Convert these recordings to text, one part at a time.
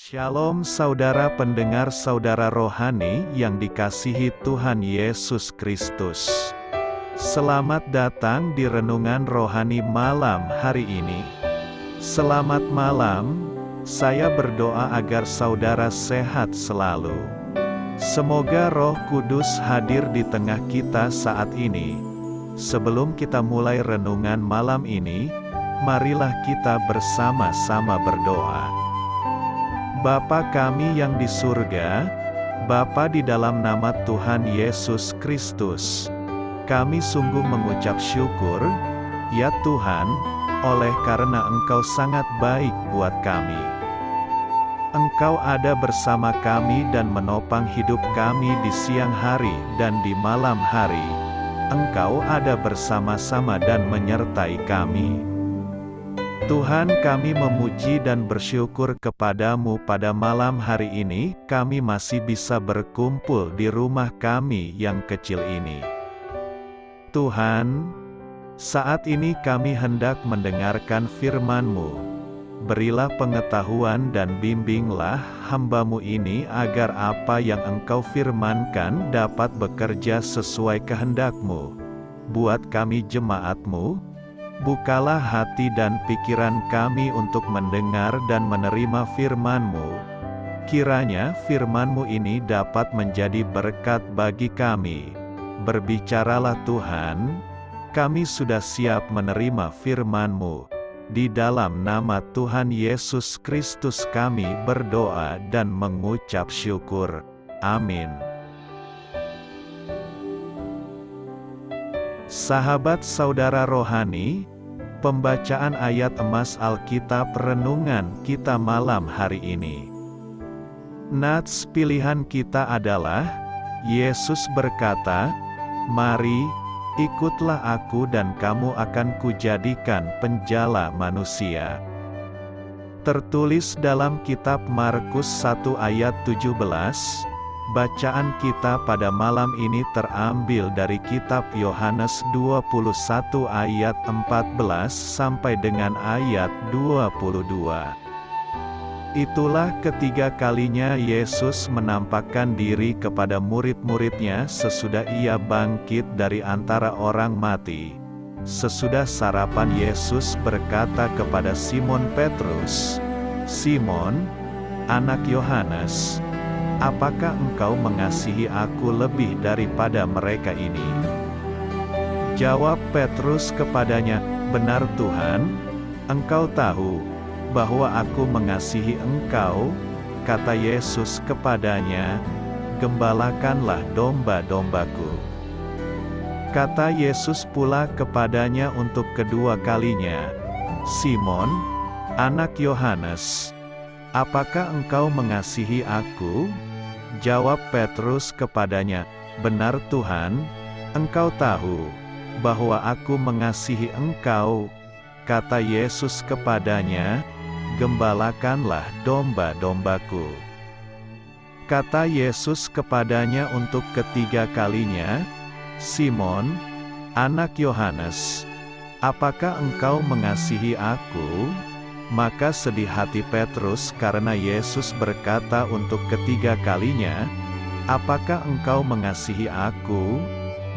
Shalom saudara pendengar saudara rohani yang dikasihi Tuhan Yesus Kristus. Selamat datang di renungan rohani malam hari ini. Selamat malam, saya berdoa agar saudara sehat selalu. Semoga Roh Kudus hadir di tengah kita saat ini. Sebelum kita mulai renungan malam ini, marilah kita bersama-sama berdoa. Bapa kami yang di surga, Bapa di dalam nama Tuhan Yesus Kristus, kami sungguh mengucap syukur, ya Tuhan, oleh karena Engkau sangat baik buat kami. Engkau ada bersama kami dan menopang hidup kami di siang hari dan di malam hari. Engkau ada bersama-sama dan menyertai kami. Tuhan, kami memuji dan bersyukur kepadamu pada malam hari ini, kami masih bisa berkumpul di rumah kami yang kecil ini. Tuhan, saat ini kami hendak mendengarkan firman-Mu. Berilah pengetahuan dan bimbinglah hamba-Mu ini agar apa yang Engkau firmankan dapat bekerja sesuai kehendak-Mu. Buat kami jemaat-Mu, bukalah hati dan pikiran kami untuk mendengar dan menerima firman-Mu. Kiranya firman-Mu ini dapat menjadi berkat bagi kami. Berbicaralah Tuhan, kami sudah siap menerima firman-Mu. Di dalam nama Tuhan Yesus Kristus kami berdoa dan mengucap syukur. Amin. Sahabat saudara rohani, pembacaan ayat emas Alkitab renungan kita malam hari ini. Nats pilihan kita adalah, Yesus berkata, "Mari, ikutlah aku dan kamu akan kujadikan penjala manusia." Tertulis dalam kitab Markus 1 ayat 17. Bacaan kita pada malam ini terambil dari kitab Yohanes 21 ayat 14 sampai dengan ayat 22. Itulah ketiga kalinya Yesus menampakkan diri kepada murid-muridnya sesudah ia bangkit dari antara orang mati. Sesudah sarapan Yesus berkata kepada Simon Petrus, "Simon, anak Yohanes, apakah engkau mengasihi aku lebih daripada mereka ini?" Jawab Petrus kepadanya, "Benar Tuhan, Engkau tahu bahwa aku mengasihi engkau." Kata Yesus kepadanya, "Gembalakanlah domba-dombaku." Kata Yesus pula kepadanya untuk kedua kalinya, "Simon, anak Yohanes, apakah engkau mengasihi aku?" Jawab Petrus kepadanya, "Benar Tuhan, Engkau tahu bahwa aku mengasihi engkau." Kata Yesus kepadanya, "Gembalakanlah domba-dombaku." Kata Yesus kepadanya untuk ketiga kalinya, "Simon, anak Yohanes, apakah engkau mengasihi aku?" Maka sedih hati Petrus karena Yesus berkata untuk ketiga kalinya, "Apakah engkau mengasihi aku?"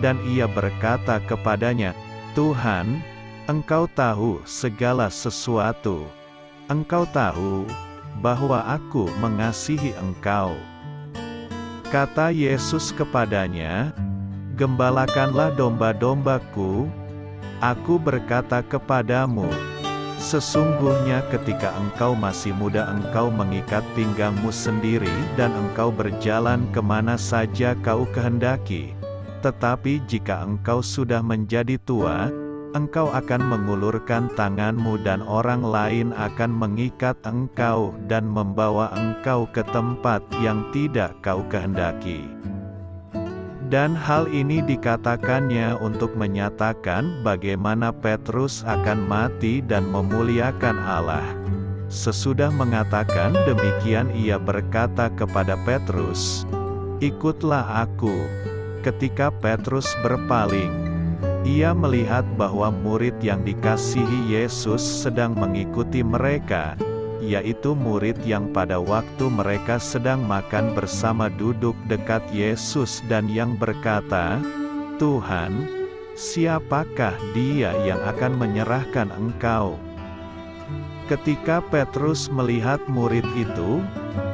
Dan ia berkata kepadanya, "Tuhan, Engkau tahu segala sesuatu. Engkau tahu bahwa aku mengasihi engkau." Kata Yesus kepadanya, "Gembalakanlah domba-dombaku. Aku berkata kepadamu, sesungguhnya ketika engkau masih muda engkau mengikat pinggangmu sendiri dan engkau berjalan kemana saja kau kehendaki. Tetapi jika engkau sudah menjadi tua, engkau akan mengulurkan tanganmu dan orang lain akan mengikat engkau dan membawa engkau ke tempat yang tidak kau kehendaki." Dan hal ini dikatakannya untuk menyatakan bagaimana Petrus akan mati dan memuliakan Allah. Sesudah mengatakan demikian ia berkata kepada Petrus, "Ikutlah aku." Ketika Petrus berpaling, ia melihat bahwa murid yang dikasihi Yesus sedang mengikuti mereka. yaitu murid yang pada waktu mereka sedang makan bersama duduk dekat Yesus dan yang berkata, "Tuhan, siapakah dia yang akan menyerahkan Engkau?" Ketika Petrus melihat murid itu,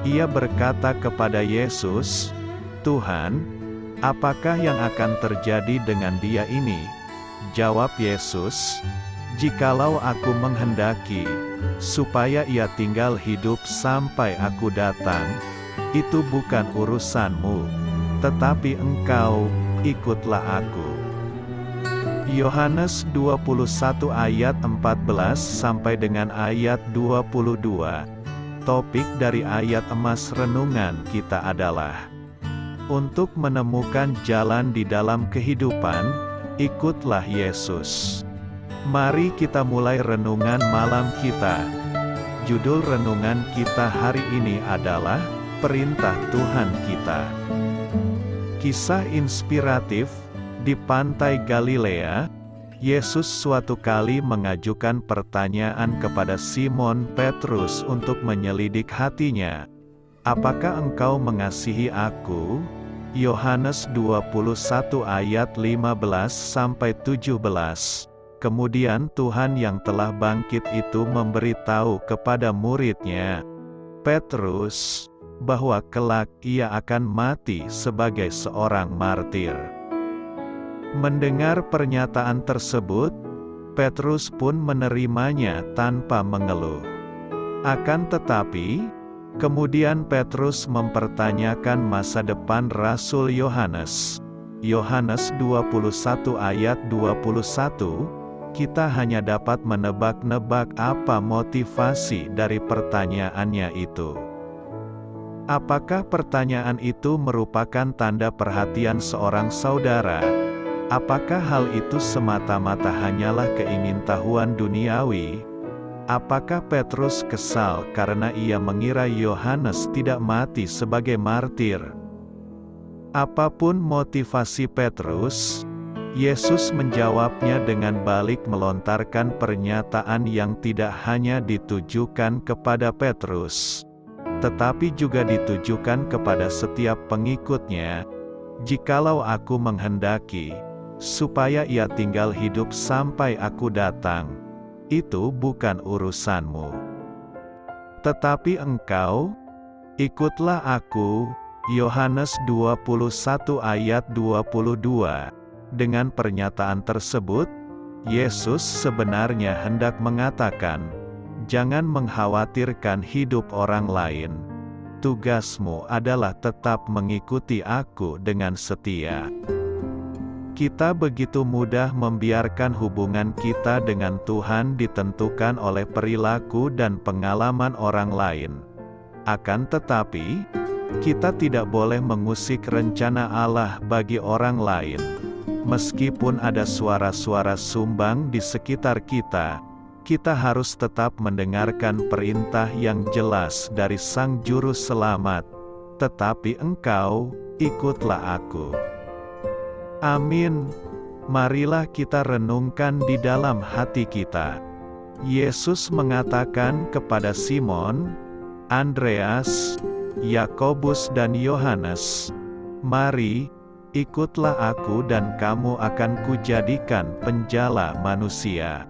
ia berkata kepada Yesus, "Tuhan, apakah yang akan terjadi dengan dia ini?" Jawab Yesus, "Jikalau aku menghendaki, supaya ia tinggal hidup sampai aku datang, itu bukan urusanmu, tetapi engkau, ikutlah aku." Yohanes 21 ayat 14 sampai dengan ayat 22. Topik dari ayat emas renungan kita adalah untuk menemukan jalan di dalam kehidupan, ikutlah Yesus. Mari kita mulai renungan malam kita. Judul renungan kita hari ini adalah Perintah Tuhan Kita. Kisah inspiratif. Di pantai Galilea, Yesus suatu kali mengajukan pertanyaan kepada Simon Petrus untuk menyelidik hatinya. "Apakah engkau mengasihi aku?" Yohanes 21 ayat 15-17. Kemudian Tuhan yang telah bangkit itu memberitahu kepada muridnya, Petrus, bahwa kelak ia akan mati sebagai seorang martir. Mendengar pernyataan tersebut, Petrus pun menerimanya tanpa mengeluh. Akan tetapi, kemudian Petrus mempertanyakan masa depan Rasul Yohanes. Yohanes 21 ayat 21, kita hanya dapat menebak-nebak apa motivasi dari pertanyaannya itu. Apakah pertanyaan itu merupakan tanda perhatian seorang saudara? Apakah hal itu semata-mata hanyalah keingintahuan duniawi? Apakah Petrus kesal karena ia mengira Yohanes tidak mati sebagai martir? Apapun motivasi Petrus, Yesus menjawabnya dengan balik melontarkan pernyataan yang tidak hanya ditujukan kepada Petrus, tetapi juga ditujukan kepada setiap pengikutnya. "Jikalau aku menghendaki, supaya ia tinggal hidup sampai aku datang, itu bukan urusanmu. Tetapi engkau, ikutlah aku." Yohanes 21 ayat 22. Dengan pernyataan tersebut, Yesus sebenarnya hendak mengatakan, jangan mengkhawatirkan hidup orang lain. Tugasmu adalah tetap mengikuti aku dengan setia. Kita begitu mudah membiarkan hubungan kita dengan Tuhan ditentukan oleh perilaku dan pengalaman orang lain. Akan tetapi, kita tidak boleh mengusik rencana Allah bagi orang lain. Meskipun ada suara-suara sumbang di sekitar kita, kita harus tetap mendengarkan perintah yang jelas dari Sang Juru Selamat. Tetapi engkau, ikutlah aku. Amin. Marilah kita renungkan di dalam hati kita. Yesus mengatakan kepada Simon, Andreas, Yakobus dan Yohanes, "Mari, ikutlah aku dan kamu akan kujadikan penjala manusia."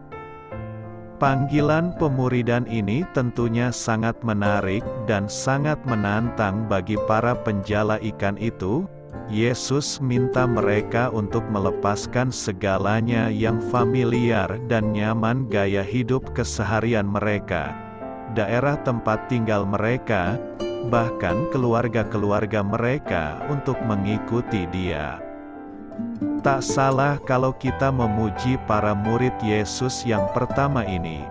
Panggilan pemuridan ini tentunya sangat menarik dan sangat menantang bagi para penjala ikan itu. Yesus minta mereka untuk melepaskan segalanya yang familiar dan nyaman gaya hidup keseharian mereka, daerah tempat tinggal mereka, bahkan keluarga-keluarga mereka untuk mengikuti Dia. Tak salah kalau kita memuji para murid Yesus yang pertama ini.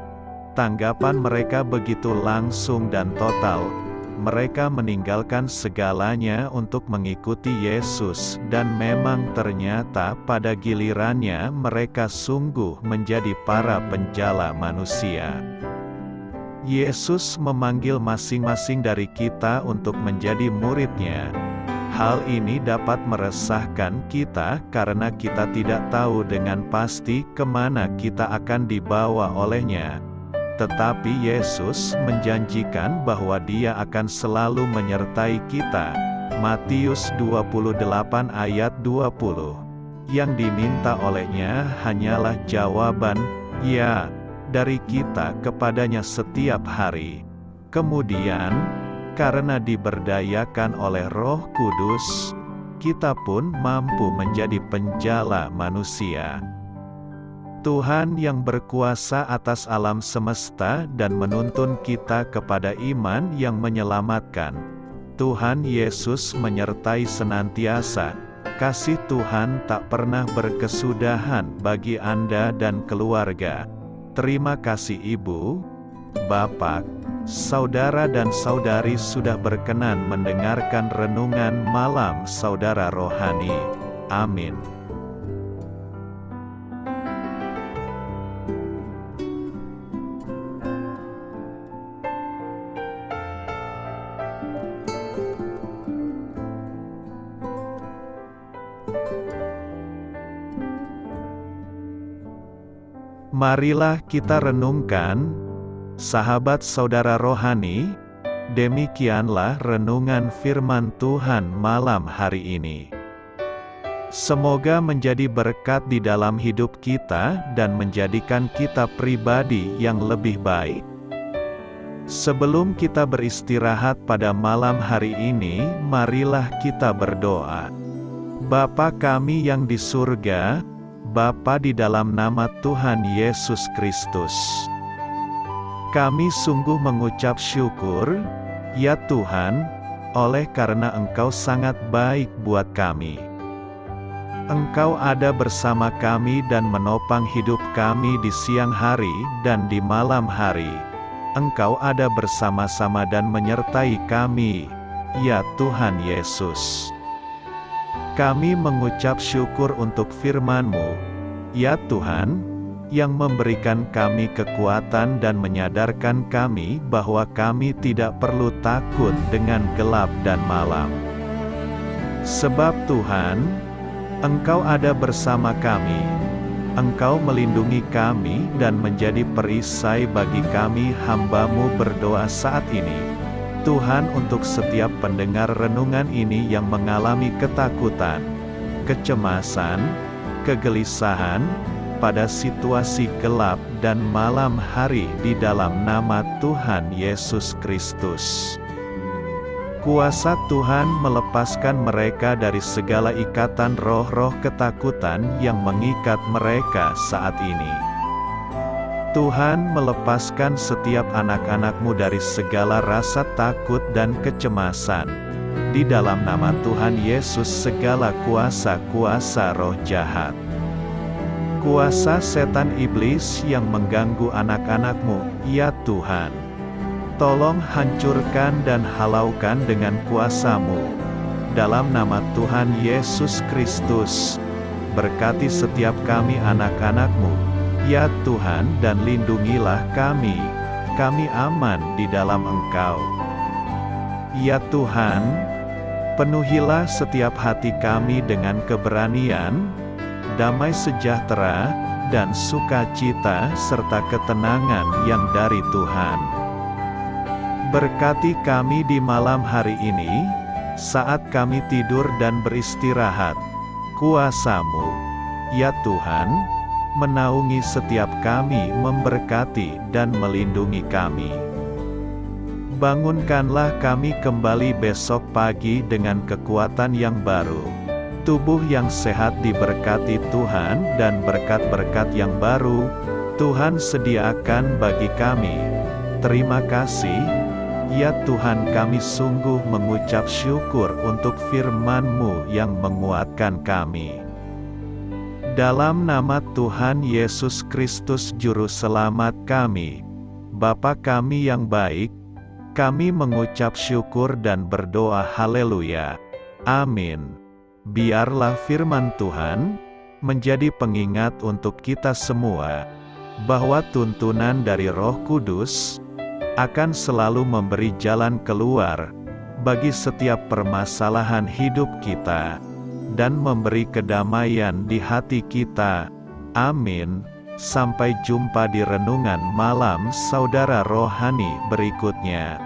Tanggapan mereka begitu langsung dan total. Mereka meninggalkan segalanya untuk mengikuti Yesus, dan memang ternyata pada gilirannya mereka sungguh menjadi para penjala manusia. Yesus memanggil masing-masing dari kita untuk menjadi murid-Nya. Hal ini dapat meresahkan kita karena kita tidak tahu dengan pasti kemana kita akan dibawa oleh-Nya. tetapi Yesus menjanjikan bahwa Dia akan selalu menyertai kita. Matius 28 ayat 20. Yang diminta olehnya hanyalah jawaban, "Ya," dari kita kepadanya setiap hari. Kemudian, karena diberdayakan oleh Roh Kudus, kita pun mampu menjadi penjala manusia. Tuhan yang berkuasa atas alam semesta dan menuntun kita kepada iman yang menyelamatkan. Tuhan Yesus menyertai senantiasa. Kasih Tuhan tak pernah berkesudahan bagi Anda dan keluarga. Terima kasih Ibu, Bapak, saudara dan saudari sudah berkenan mendengarkan renungan malam saudara rohani. Amin. Marilah kita renungkan, sahabat saudara rohani, demikianlah renungan firman Tuhan malam hari ini. Semoga menjadi berkat di dalam hidup kita dan menjadikan kita pribadi yang lebih baik. Sebelum kita beristirahat pada malam hari ini, marilah kita berdoa. Bapa kami yang di surga, Bapa di dalam nama Tuhan Yesus Kristus, kami sungguh mengucap syukur, ya Tuhan, oleh karena Engkau sangat baik buat kami. Engkau ada bersama kami dan menopang hidup kami di siang hari dan di malam hari. Engkau ada bersama-sama dan menyertai kami, ya Tuhan Yesus. Kami mengucap syukur untuk firman-Mu, ya Tuhan, yang memberikan kami kekuatan dan menyadarkan kami bahwa kami tidak perlu takut dengan gelap dan malam. Sebab Tuhan, Engkau ada bersama kami. Engkau melindungi kami dan menjadi perisai bagi kami hamba-Mu berdoa saat ini. Tuhan, untuk setiap pendengar renungan ini yang mengalami ketakutan, kecemasan, kegelisahan, pada situasi gelap dan malam hari di dalam nama Tuhan Yesus Kristus. Kuasa Tuhan melepaskan mereka dari segala ikatan roh-roh ketakutan yang mengikat mereka saat ini. Tuhan melepaskan setiap anak-anak-Mu dari segala rasa takut dan kecemasan. Di dalam nama Tuhan Yesus segala kuasa-kuasa roh jahat, kuasa setan iblis yang mengganggu anak-anak-Mu, ya Tuhan, tolong hancurkan dan halaukan dengan kuasa-Mu. Dalam nama Tuhan Yesus Kristus, berkati setiap kami anak-anak-Mu, ya Tuhan, dan lindungilah kami aman di dalam Engkau. Ya Tuhan, penuhilah setiap hati kami dengan keberanian, damai sejahtera, dan sukacita serta ketenangan yang dari Tuhan. Berkati kami di malam hari ini, saat kami tidur dan beristirahat. Kuasa-Mu, ya Tuhan, menaungi setiap kami, memberkati dan melindungi kami. Bangunkanlah kami kembali besok pagi dengan kekuatan yang baru. Tubuh yang sehat diberkati Tuhan dan berkat-berkat yang baru Tuhan sediakan bagi kami. Terima kasih, ya Tuhan, kami sungguh mengucap syukur untuk firman-Mu yang menguatkan kami. Dalam nama Tuhan Yesus Kristus Juru Selamat kami, Bapa kami yang baik, kami mengucap syukur dan berdoa haleluya. Amin. Biarlah firman Tuhan menjadi pengingat untuk kita semua, bahwa tuntunan dari Roh Kudus akan selalu memberi jalan keluar bagi setiap permasalahan hidup kita, dan memberi kedamaian di hati kita. Amin. Sampai jumpa di renungan malam saudara rohani berikutnya.